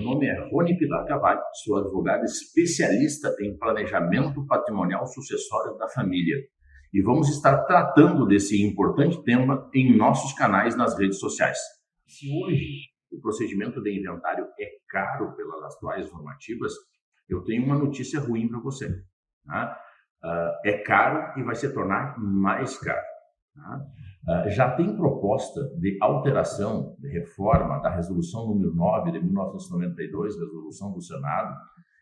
nome é Rony Pilar Carvalho, sou advogado especialista em planejamento patrimonial sucessório da família. E vamos estar tratando desse importante tema em nossos canais nas redes sociais. Se hoje o procedimento de inventário é caro pelas atuais normativas, eu tenho uma notícia ruim para você. Tá? É caro e vai se tornar mais caro. Tá? Já tem proposta de alteração, de reforma da resolução número 9 de 1992, resolução do Senado,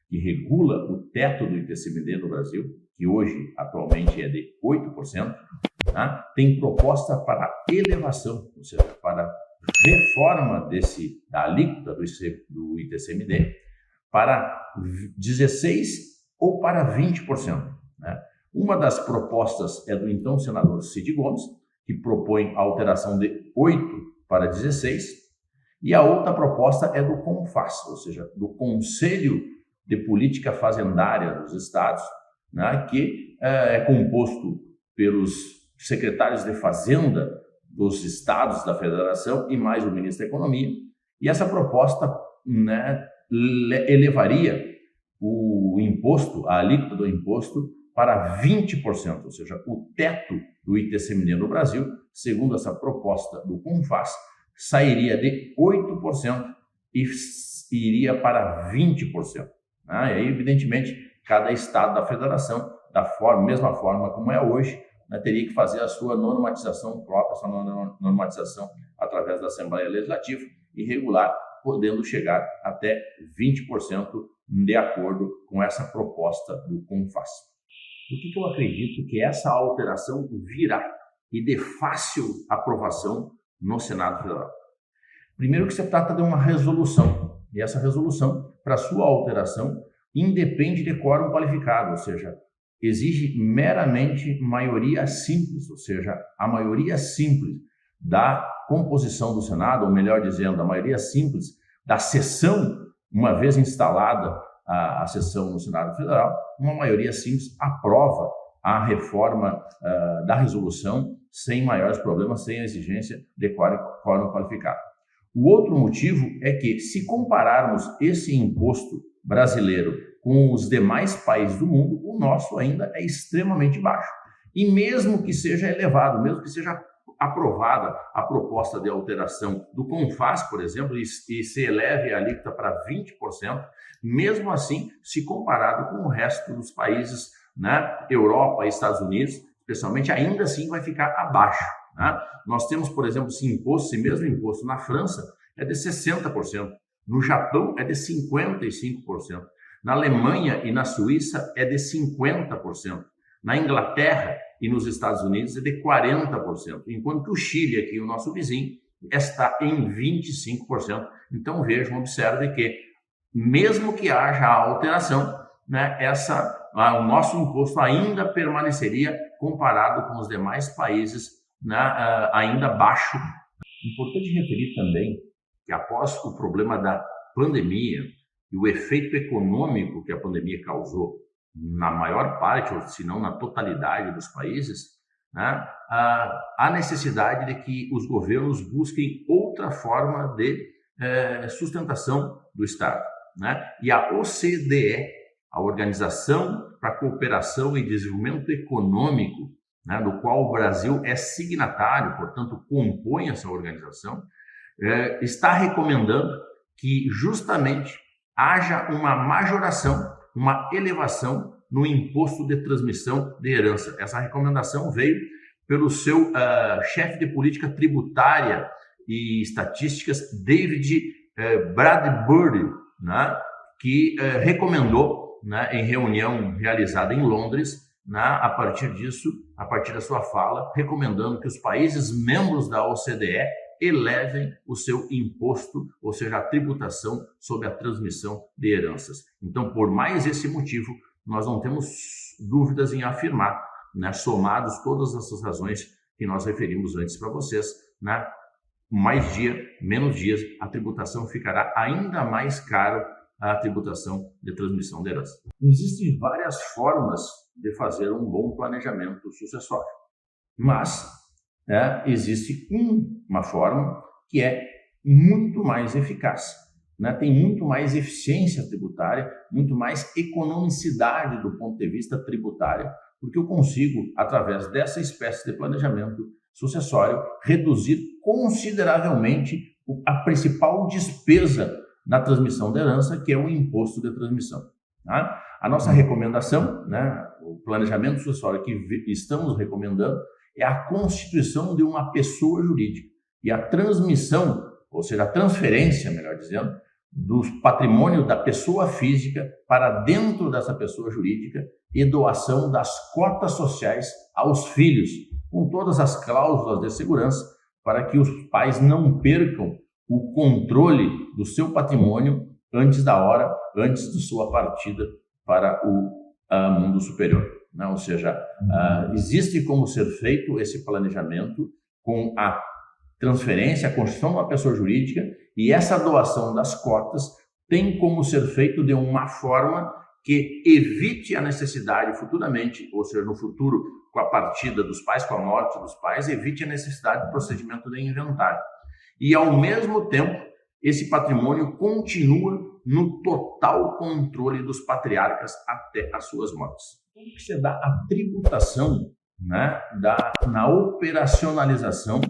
que regula o teto do ITCMD no Brasil, que hoje, atualmente, é de 8%, tá? Tem proposta para elevação, ou seja, para reforma da alíquota do ITCMD para 16% ou para 20%. Né? Uma das propostas é do então senador Cid Gomes, que propõe a alteração de 8% para 16%, e a outra proposta é do CONFAS, ou seja, do Conselho de Política Fazendária dos Estados, né, que é composto pelos secretários de Fazenda dos estados da federação e mais o ministro da Economia. E essa proposta, né, elevaria o imposto, a alíquota do imposto, para 20%, ou seja, o teto do ITCMD no Brasil, segundo essa proposta do CONFAS, sairia de 8% e iria para 20%. Né? E aí, evidentemente, cada estado da federação, mesma forma como é hoje, né, teria que fazer a sua normatização própria, a sua normatização através da Assembleia Legislativa e regular, podendo chegar até 20% de acordo com essa proposta do CONFAS. O que eu acredito que essa alteração virá e de fácil aprovação no Senado Federal? Primeiro que se trata de uma resolução, e essa resolução, para sua alteração, independe de quórum qualificado, ou seja, exige meramente maioria simples, ou seja, a maioria simples da composição do Senado, ou melhor dizendo, a maioria simples da sessão, uma vez instalada a sessão no Senado Federal, uma maioria simples aprova a reforma da resolução sem maiores problemas, sem a exigência de quórum qualificado. O outro motivo é que, se compararmos esse imposto brasileiro com os demais países do mundo, o nosso ainda é extremamente baixo. E mesmo que seja elevado, mesmo que seja aprovada a proposta de alteração do CONFAS, por exemplo, e se eleve a alíquota para 20%, mesmo assim, se comparado com o resto dos países, né, Europa e Estados Unidos, especialmente, ainda assim vai ficar abaixo. Né? Nós temos, por exemplo, esse mesmo imposto na França é de 60%, no Japão é de 55%, na Alemanha e na Suíça é de 50%, na Inglaterra e nos Estados Unidos é de 40%, enquanto que o Chile, aqui o nosso vizinho, está em 25%. Então vejam, observe que mesmo que haja a alteração, né, o nosso imposto ainda permaneceria comparado com os demais países, né, ainda baixo. Importante referir também que após o problema da pandemia e o efeito econômico que a pandemia causou na maior parte, ou se não na totalidade dos países, né, há necessidade de que os governos busquem outra forma de sustentação do Estado. Né? E a OCDE, a Organização para a Cooperação e Desenvolvimento Econômico, né, do qual o Brasil é signatário, portanto, compõe essa organização, está recomendando que justamente haja uma majoração, uma elevação no imposto de transmissão de herança. Essa recomendação veio pelo seu chefe de política tributária e estatísticas, David Bradbury, né, que recomendou, né, em reunião realizada em Londres, né, a partir da sua fala, recomendando que os países membros da OCDE elevem o seu imposto, ou seja, a tributação sobre a transmissão de heranças. Então, por mais esse motivo, nós não temos dúvidas em afirmar, né, somados todas essas razões que nós referimos antes para vocês, né, mais dia, menos dias, a tributação ficará ainda mais caro, a tributação de transmissão de herança. Existem várias formas de fazer um bom planejamento sucessório, mas existe uma forma que é muito mais eficaz, né, tem muito mais eficiência tributária, muito mais economicidade do ponto de vista tributário, porque eu consigo, através dessa espécie de planejamento sucessório, reduzir consideravelmente a principal despesa na transmissão da herança, que é o imposto de transmissão. Tá? A nossa recomendação, né, o planejamento sucessório que estamos recomendando, é a constituição de uma pessoa jurídica e a transmissão, ou seja, a transferência, melhor dizendo, do patrimônio da pessoa física para dentro dessa pessoa jurídica e doação das cotas sociais aos filhos, com todas as cláusulas de segurança, para que os pais não percam o controle do seu patrimônio antes da hora, antes de sua partida para o mundo superior. Né? Ou seja, existe como ser feito esse planejamento com a transferência, a constituição de uma pessoa jurídica, e essa doação das cotas tem como ser feito de uma forma que evite a necessidade futuramente, ou seja, no futuro, com a partida dos pais, com a morte dos pais, evite a necessidade do procedimento de inventário. E, ao mesmo tempo, esse patrimônio continua no total controle dos patriarcas até as suas mortes. Como que se dá a tributação, né, na operacionalização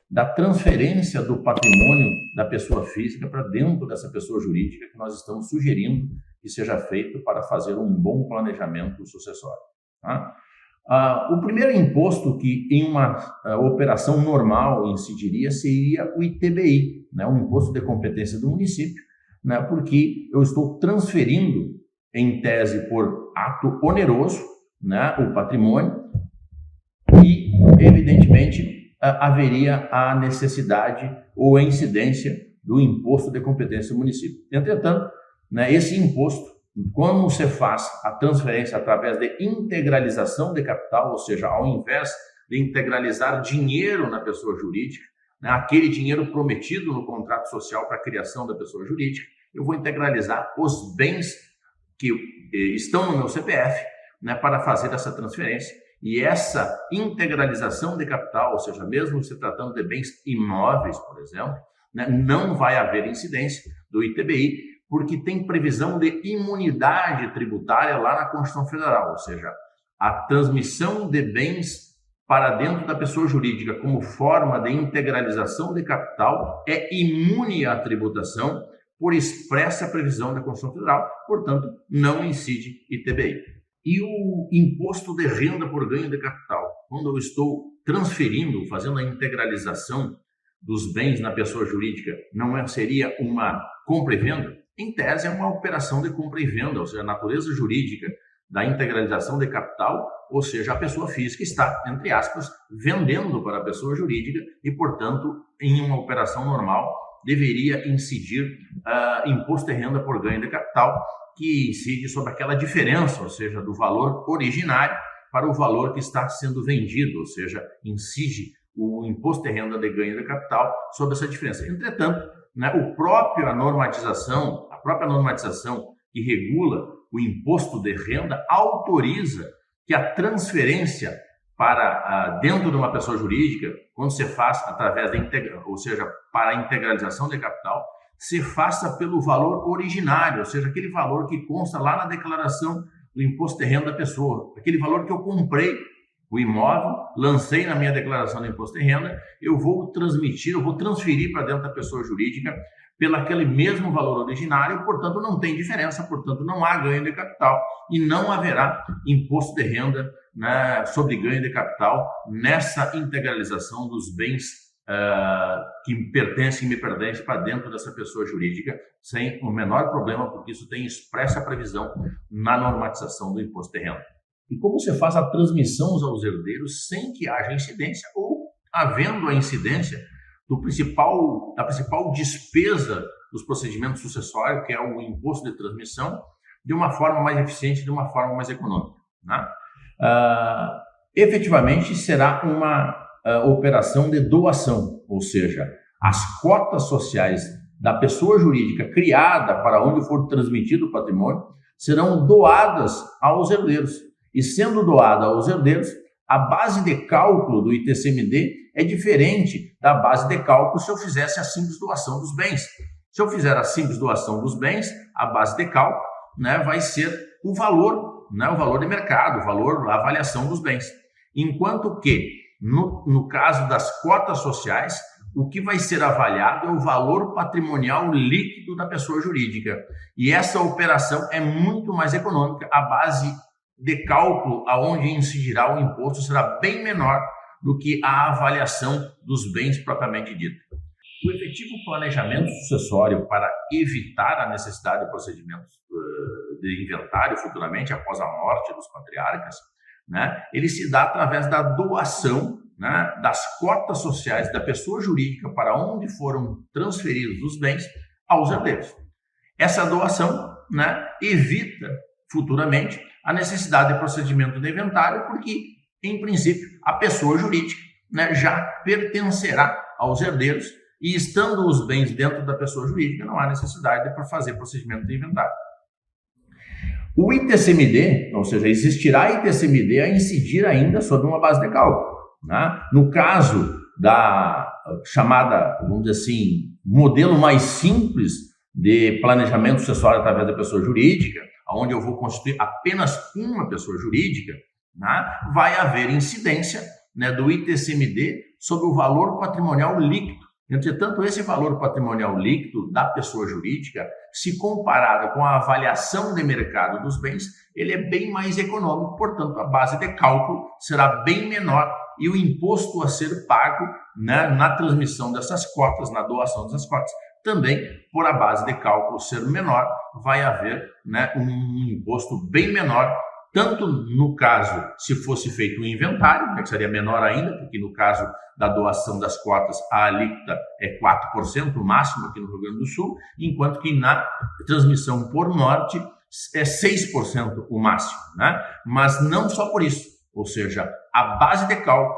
da transferência do patrimônio da pessoa física para dentro dessa pessoa jurídica que nós estamos sugerindo que seja feito para fazer um bom planejamento sucessório. Tá? O primeiro imposto que em uma operação normal incidiria seria o ITBI, né, um imposto de competência do município, né, porque eu estou transferindo, em tese por ato oneroso, né, o patrimônio e, evidentemente, haveria a necessidade ou a incidência do imposto de competência do município. Entretanto, né, esse imposto, como se faz a transferência através de integralização de capital, ou seja, ao invés de integralizar dinheiro na pessoa jurídica, né, aquele dinheiro prometido no contrato social para a criação da pessoa jurídica, eu vou integralizar os bens que estão no meu CPF, né, para fazer essa transferência. E essa integralização de capital, ou seja, mesmo se tratando de bens imóveis, por exemplo, né, não vai haver incidência do ITBI, porque tem previsão de imunidade tributária lá na Constituição Federal, ou seja, a transmissão de bens para dentro da pessoa jurídica como forma de integralização de capital é imune à tributação por expressa previsão da Constituição Federal, portanto, não incide ITBI. E o imposto de renda por ganho de capital, quando eu estou transferindo, fazendo a integralização dos bens na pessoa jurídica, não seria uma compra e venda? Em tese, é uma operação de compra e venda, ou seja, a natureza jurídica da integralização de capital, ou seja, a pessoa física está, entre aspas, vendendo para a pessoa jurídica e, portanto, em uma operação normal, deveria incidir imposto de renda por ganho de capital, que incide sobre aquela diferença, ou seja, do valor originário para o valor que está sendo vendido, ou seja, incide o imposto de renda de ganho de capital sobre essa diferença. Entretanto, né, a própria normatização que regula o imposto de renda autoriza que a transferência para dentro de uma pessoa jurídica, quando se faz através ou seja, para a integralização de capital, se faça pelo valor originário, ou seja, aquele valor que consta lá na declaração do imposto de renda da pessoa, aquele valor que eu comprei o imóvel, lancei na minha declaração do imposto de renda, eu vou transferir para dentro da pessoa jurídica pelo aquele mesmo valor originário, portanto não tem diferença, portanto não há ganho de capital e não haverá imposto de renda, né, sobre ganho de capital nessa integralização dos bens que me pertencem para dentro dessa pessoa jurídica, sem o menor problema, porque isso tem expressa previsão na normatização do imposto de renda. E como você faz a transmissão aos herdeiros sem que haja incidência ou havendo a incidência da principal despesa dos procedimentos sucessórios, que é o imposto de transmissão, de uma forma mais eficiente, de uma forma mais econômica, né? Efetivamente será uma operação de doação, ou seja, as cotas sociais da pessoa jurídica criada para onde for transmitido o patrimônio serão doadas aos herdeiros. E sendo doada aos herdeiros, a base de cálculo do ITCMD é diferente da base de cálculo se eu fizesse a simples doação dos bens. Se eu fizer a simples doação dos bens, a base de cálculo, né, vai ser o valor, né, o valor de mercado, o valor, a avaliação dos bens. Enquanto que, no caso das cotas sociais, o que vai ser avaliado é o valor patrimonial líquido da pessoa jurídica. E essa operação é muito mais econômica. A base de cálculo aonde incidirá o imposto será bem menor do que a avaliação dos bens propriamente dito. O efetivo planejamento sucessório para evitar a necessidade de procedimentos de inventário futuramente após a morte dos patriarcas, né, ele se dá através da doação, né, das cotas sociais da pessoa jurídica para onde foram transferidos os bens aos herdeiros. Essa doação, né, evita futuramente a necessidade de procedimento de inventário, porque, em princípio, a pessoa jurídica, né, já pertencerá aos herdeiros e, estando os bens dentro da pessoa jurídica, não há necessidade para fazer procedimento de inventário. O ITCMD, ou seja, existirá ITCMD a incidir ainda sobre uma base de cálculo, né? No caso da chamada, vamos dizer assim, modelo mais simples de planejamento sucessório através da pessoa jurídica, onde eu vou constituir apenas uma pessoa jurídica, né, vai haver incidência, né, do ITCMD sobre o valor patrimonial líquido. Entretanto, esse valor patrimonial líquido da pessoa jurídica, se comparado com a avaliação de mercado dos bens, ele é bem mais econômico, portanto, a base de cálculo será bem menor e o imposto a ser pago, né, na transmissão dessas cotas, na doação dessas cotas, também, por a base de cálculo ser menor, vai haver, né, um imposto bem menor, tanto no caso se fosse feito um inventário, né, que seria menor ainda, porque no caso da doação das cotas a alíquota é 4%, o máximo aqui no Rio Grande do Sul, enquanto que na transmissão por morte é 6% o máximo, né? Mas não só por isso, ou seja, a base de cálculo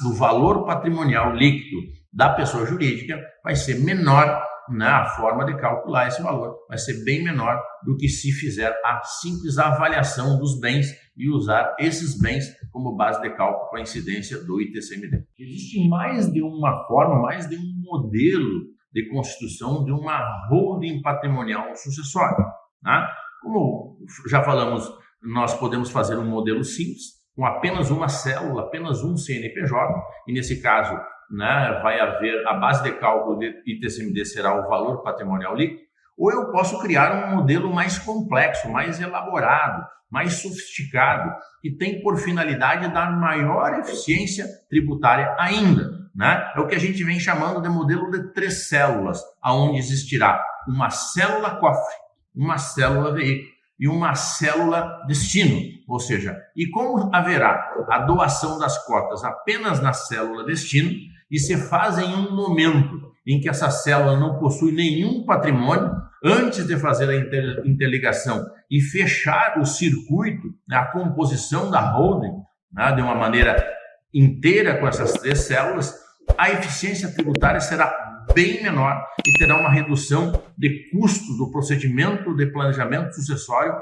do valor patrimonial líquido da pessoa jurídica vai ser menor, né? A forma de calcular esse valor vai ser bem menor do que se fizer a simples avaliação dos bens e usar esses bens como base de cálculo para a incidência do ITCMD. Existe mais de uma forma, mais de um modelo de constituição de uma holding patrimonial sucessória, né? Como já falamos, nós podemos fazer um modelo simples, com apenas uma célula, apenas um CNPJ, e nesse caso, né, vai haver a base de cálculo de ITCMD será o valor patrimonial líquido, ou eu posso criar um modelo mais complexo, mais elaborado, mais sofisticado, que tem por finalidade dar maior eficiência tributária ainda, né? É o que a gente vem chamando de modelo de 3 células, onde existirá uma célula cofre, uma célula veículo e uma célula destino, ou seja, e como haverá a doação das cotas apenas na célula destino, e se faz em um momento em que essa célula não possui nenhum patrimônio, antes de fazer a interligação e fechar o circuito, né, a composição da holding, né, de uma maneira inteira com essas 3 células, a eficiência tributária será bem menor e terá uma redução de custo do procedimento de planejamento sucessório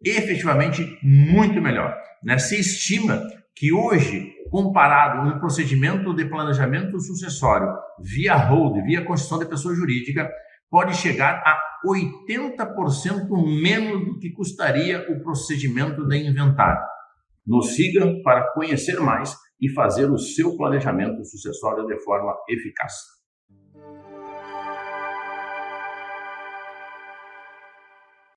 efetivamente muito melhor, né? Se estima que hoje, comparado um procedimento de planejamento sucessório via holding, via constituição de pessoa jurídica, pode chegar a 80% menos do que custaria o procedimento de inventário. Nos siga para conhecer mais e fazer o seu planejamento sucessório de forma eficaz.